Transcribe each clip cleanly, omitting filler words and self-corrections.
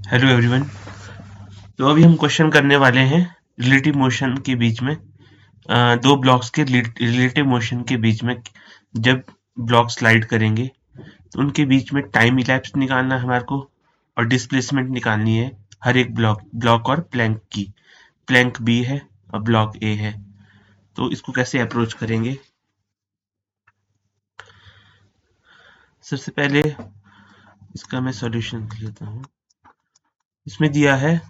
Hello everyone. तो अभी हम क्वेश्चन करने वाले हैं रिलेटिव मोशन के बीच में दो ब्लॉक्स के रिलेटिव मोशन के बीच में जब ब्लॉक स्लाइड करेंगे तो उनके बीच में टाइम इलैप्स निकालना है हमारे को और डिस्प्लेसमेंट निकालनी है हर एक ब्लॉक और प्लैंक की। प्लैंक बी है और ब्लॉक ए है। तो इसको कैसे अप्रोच करेंगे? सबसे पहले इसका मैं सॉल्यूशन लिख लेता हूँ। इसमें दिया है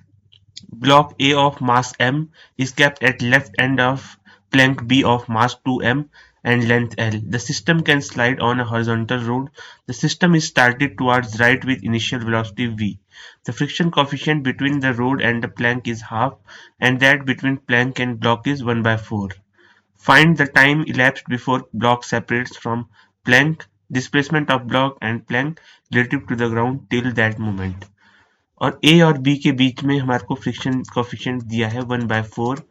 Block A of mass m is kept at left end of plank B of mass 2m and length L. The system can slide on a horizontal road. The system is started towards right with initial velocity v. The friction coefficient between the road and the plank is half, and that between plank and block is 1 by 4. Find the time elapsed before block separates from plank, displacement of block and plank relative to the ground till that moment. और ए और B के बीच में हमारे को friction coefficient दिया है 1/4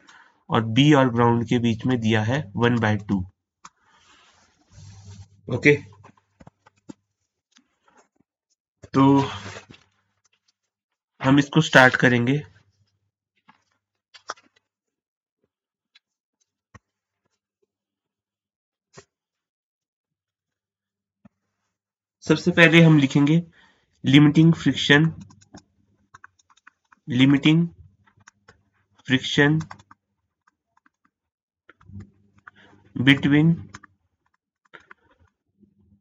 और बी और ग्राउंड के बीच में दिया है 1/2। ओके, तो हम इसको स्टार्ट करेंगे। सबसे पहले हम लिखेंगे limiting friction between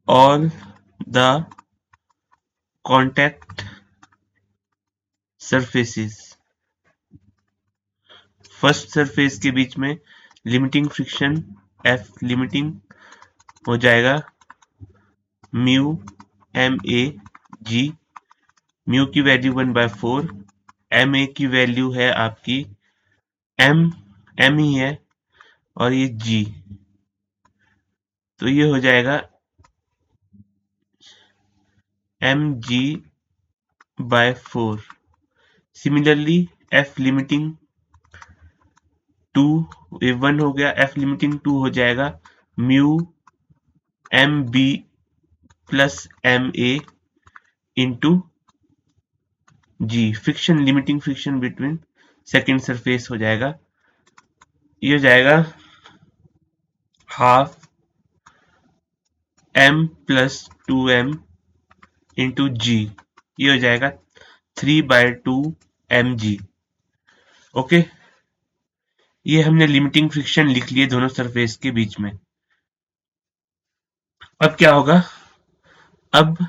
all the contact surfaces. First surface के बीच में लिमिटिंग फ्रिक्शन एफ लिमिटिंग हो जाएगा mu M A G. Mu की वैल्यू 1/4, एम ए की वैल्यू है आपकी एम ही है और ये जी, तो ये हो जाएगा mg/4। सिमिलरली एफ लिमिटिंग 2 1 हो गया, एफ लिमिटिंग 2 हो जाएगा mu M B plus M A into G. Friction limiting friction between second surface हो जाएगा, ये हो जाएगा half m plus 2m into G, ये हो जाएगा 3/2 mg। ओके, ये हमने लिमिटिंग फ्रिक्शन लिख लिए दोनों सरफेस के बीच में। अब क्या होगा? अब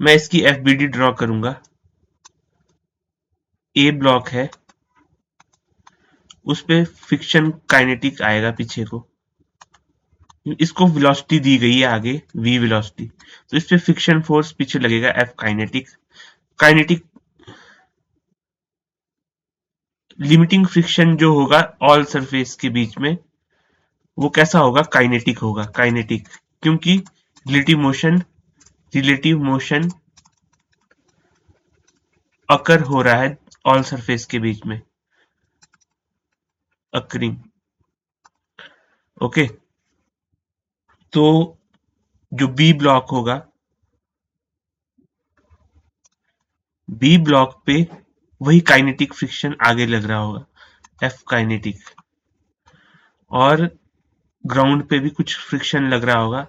मैं इसकी एफबीडी ड्रॉ करूंगा। ए ब्लॉक है, उस पे फ्रिक्शन काइनेटिक आएगा पीछे को, इसको वेलोसिटी दी गई है आगे v वेलोसिटी, तो इस पे फ्रिक्शन फोर्स पीछे लगेगा f kinetic. Kinetic limiting friction जो होगा ऑल सरफेस के बीच में वो कैसा होगा? काइनेटिक होगा। काइनेटिक क्योंकि रिलेटिव मोशन अकर हो रहा है ऑल सरफेस के बीच में, अकरिंग। ओके, तो जो बी ब्लॉक होगा, बी ब्लॉक पे वही काइनेटिक फ्रिक्शन आगे लग रहा होगा, एफ काइनेटिक, और ग्राउंड पे भी कुछ फ्रिक्शन लग रहा होगा।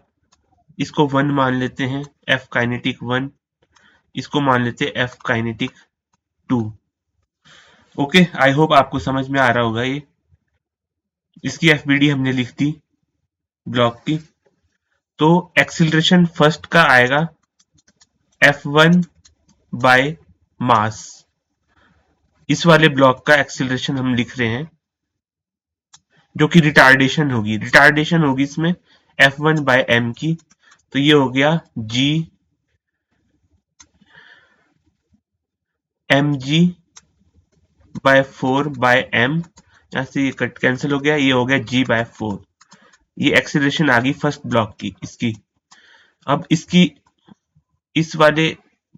इसको 1 मान लेते हैं, एफ काइनेटिक 1। इसको मान लेते हैं एफ काइनेटिक 2। ओके, आई होप आपको समझ में आ रहा होगा ये। इसकी एफबीडी हमने लिख दी ब्लॉक की। तो एक्सीलरेशन फर्स्ट का आएगा F1 बाय मास। इस वाले ब्लॉक का एक्सीलरेशन हम लिख रहे हैं, जो कि रिटार्डेशन होगी इसमें F1 बाय m की। तो ये हो गया G mg/4/m। यहां से ये कट कैंसिल हो गया, ये हो गया g/4। ये एक्सीलरेशन आ गई फर्स्ट ब्लॉक की इसकी। अब इसकी इस वाले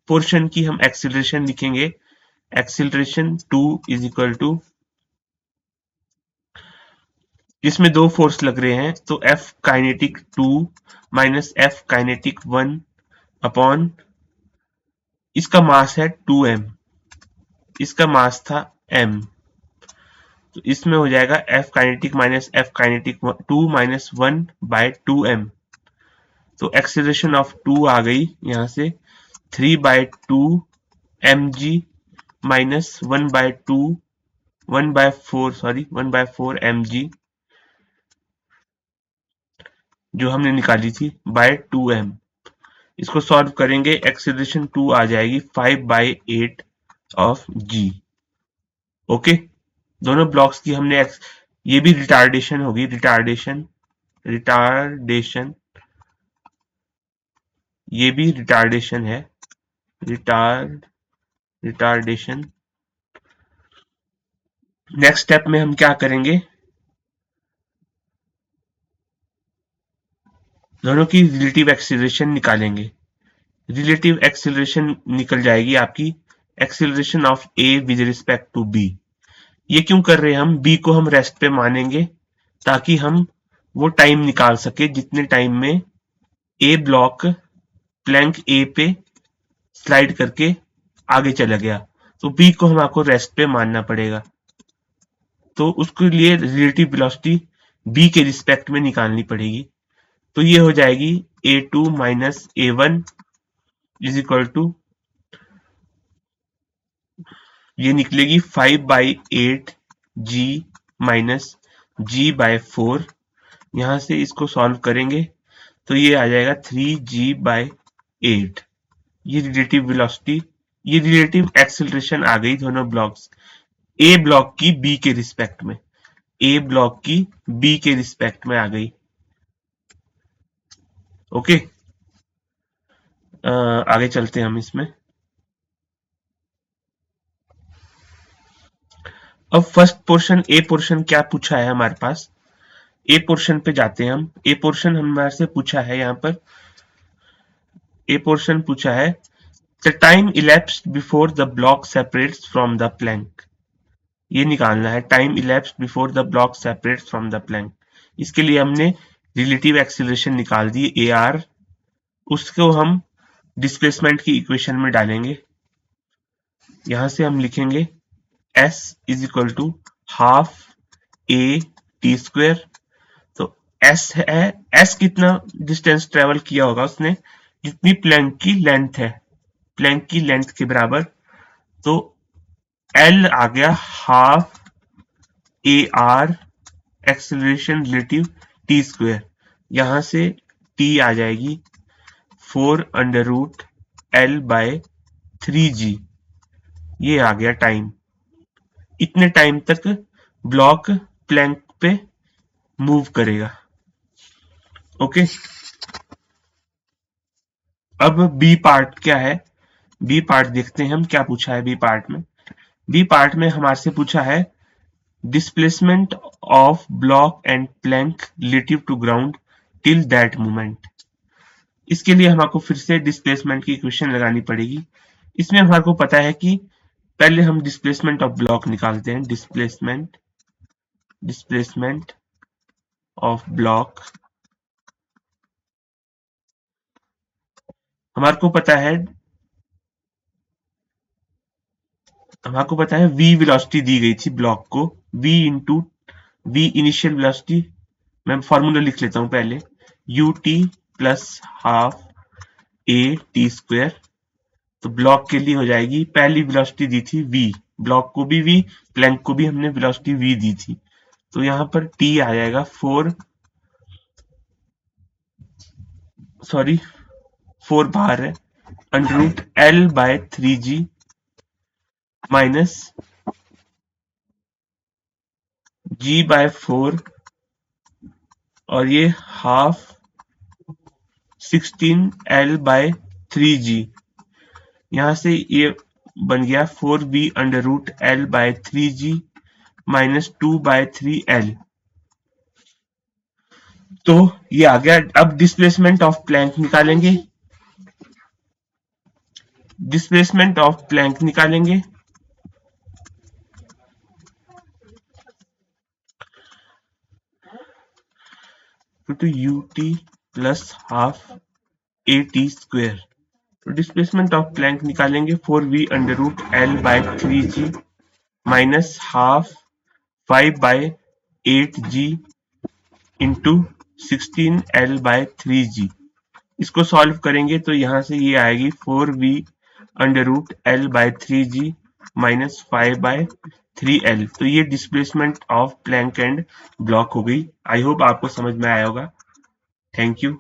पोर्शन की हम एक्सीलरेशन लिखेंगे। एक्सीलरेशन 2 इज इक्वल टू, इसमें दो फोर्स लग रहे हैं तो F kinetic 2 minus F kinetic 1 upon इसका मास है 2m। इसका मास था m, तो इसमें हो जाएगा F kinetic minus F kinetic 2 minus 1/2m। तो एक्सेलरेशन ऑफ 2 आ गई यहां से 3/2 mg माइनस 1/4 mg जो हमने निकाली थी बाय 2m। इसको सॉल्व करेंगे, एक्सेलरेशन 2 आ जाएगी 5/8 ऑफ g। ओके, दोनों ब्लॉक्स की हमने ये भी रिटार्डेशन होगी, रिटार्डेशन ये भी रिटार्डेशन है, रिटार्डेशन। नेक्स्ट स्टेप में हम क्या करेंगे, दोनों की रिलेटिव एक्सीलरेशन निकालेंगे। रिलेटिव एक्सीलरेशन निकल जाएगी आपकी acceleration of A with respect to B. ये क्यों कर रहे हैं हम, बी को हम रेस्ट पे मानेंगे ताकि हम वो टाइम निकाल सके जितने टाइम में ए ब्लॉक प्लैंक ए पे स्लाइड करके आगे चला गया, तो बी को हम आपको रेस्ट पे मानना पड़ेगा। तो उसके लिए रिलेटिव वेलोसिटी बी के रिस्पेक्ट में निकालनी पड़ेगी। तो ये हो जाएगी a2 minus a1 is equal to, ये निकलेगी 5/8 g माइनस g/4। यहां से इसको सॉल्व करेंगे तो ये आ जाएगा 3g/8। ये रिलेटिव वेलोसिटी, ये रिलेटिव एक्सेलरेशन आ गई दोनों ब्लॉक्स, ए ब्लॉक की बी के रिस्पेक्ट में, ए ब्लॉक की बी के रिस्पेक्ट में आ गई। ओके, आगे चलते हैं हम इसमें। अब फर्स्ट पोर्शन ए पोर्शन क्या पूछा है हमारे पास, ए पोर्शन पे जाते हैं हम। ए पोर्शन हमारे से पूछा है, यहाँ पर ए पोर्शन पूछा है the time elapsed before the block separates from the plank. ये निकालना है, time elapsed before the block separates from the plank. इसके लिए हमने रिलेटिव एक्सीलरेशन निकाल दी ए आर, उसको हम डिस्प्लेसमेंट की इक्वेशन में डालेंगे। यहां से हम लिखेंगे s is equal to half A T square. तो s है, s कितना डिस्टेंस ट्रेवल किया होगा उसने, जितनी प्लैंक की लेंथ है, प्लैंक की लेंथ के बराबर। तो l आ गया half A R acceleration relative T square. यहां से t आ जाएगी 4√L/3g। ये आ गया टाइम, इतने टाइम तक ब्लॉक प्लैंक पे मूव करेगा। ओके, अब बी पार्ट क्या है, बी पार्ट देखते हैं हम क्या पूछा है बी पार्ट में। बी पार्ट में हमारे से पूछा है displacement of block and plank relative to ground till that moment. इसके लिए हमको फिर से डिस्प्लेसमेंट की इक्वेशन लगानी पड़ेगी। इसमें हमारे को पता है कि पहले हम डिस्प्लेसमेंट ऑफ ब्लॉक निकालते हैं, डिस्प्लेसमेंट ऑफ ब्लॉक। हमारे को पता है, हमारे पता है v वेलोसिटी दी गई थी ब्लॉक को, v into v initial velocity. मैं फॉर्मूला लिख लेता हूं पहले, ut plus half A T square. तो ब्लॉक के लिए हो जाएगी, पहली वेलोसिटी दी थी v, ब्लॉक को भी v, प्लैंक को भी हमने वेलोसिटी v दी थी। तो यहां पर t आ जाएगा 4 बाहर है, √L/3g माइनस g/4, और ये हाफ 16L/3g। यहां से ये बन गया 4b√L/3g माइनस 2/3L। तो ये आ गया। अब डिस्प्लेसमेंट ऑफ प्लैंक निकालेंगे, डिस्प्लेसमेंट ऑफ प्लैंक निकालेंगे। तो ut plus half A T square तो डिस्प्लेसमेंट ऑफ प्लैंक निकालेंगे 4v under root L by 3g minus half 5/8g into 16l by 3g। इसको सॉल्व करेंगे तो यहां से ये आएगी 4v under root L by 3g minus 5/3l। तो ये displacement of plank and block हो गई। आई होप आपको समझ में आया होगा। Thank you.